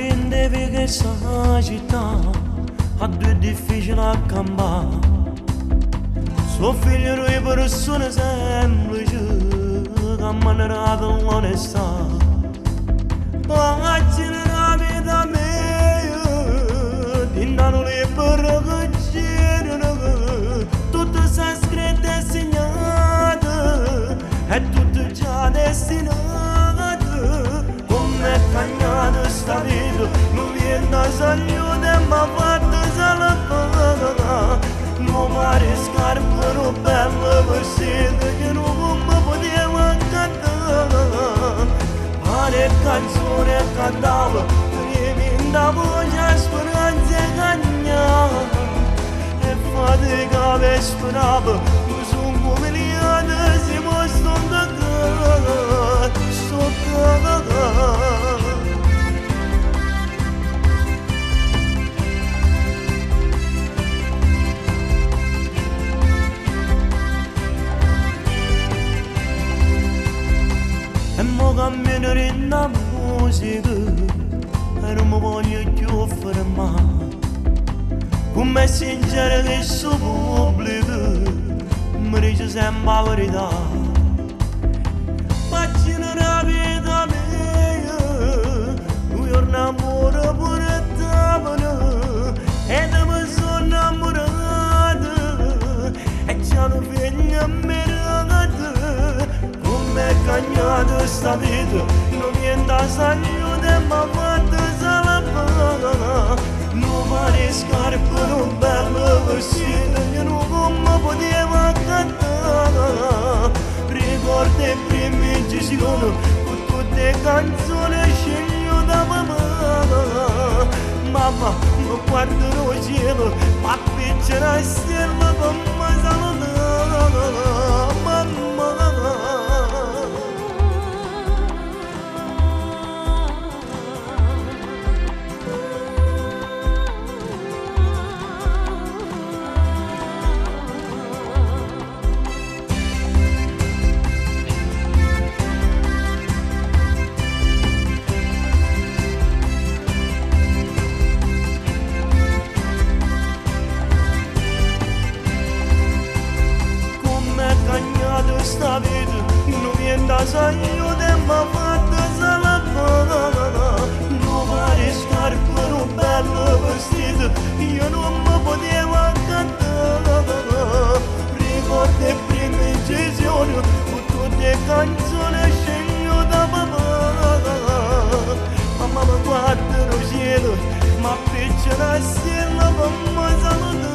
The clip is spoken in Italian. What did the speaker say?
comprendevi che sta città a due difficile a campare. Suo figlio lui persone semplici che ammanerato l'onestà. Pagina la vita mia, dinano le libero che c'erano, tutto sta scritto e segnato, è tutto già destinato. Come cagnato sta vita, non viene da salute e mi ha fatto salvare. Non pare scarpe, non belle vestite, che non mi poteva cantare. Pare canzone cantava, mi da voce speranza e cagnava. E fatica per sperava, mi sono umiliata, si mostra un cagato, sto cagato. E mo cammino in la musica e non mi voglio più fermare. Come sincero che sono pubblico mi dice sempre la verità. Pagina la vita mia, un giorno amore pure tavolo e da me sono innamorato e c'è un figlio a me ragazzo. Come cagnato sta vita, non viene da salute e mi ha fatto salvare. Non pare scarpe, non belle vestite, che non mi poteva cantare. Ricordo i primi giorni con tutte le canzoni sceglio da mamma. Mamma, mi guardo nel cielo, ma piccina stella per me salutare. Mamma. Sta vita non viene da salute e mi ha fatto salvare. Non pare scarpe, non belle vestite, io non mi potevo cantare. Ricordo i primi giorni con tutte le canzoni sceglio da papà. Mamma mi guarda nel cielo, ma piccina stella per me salutare.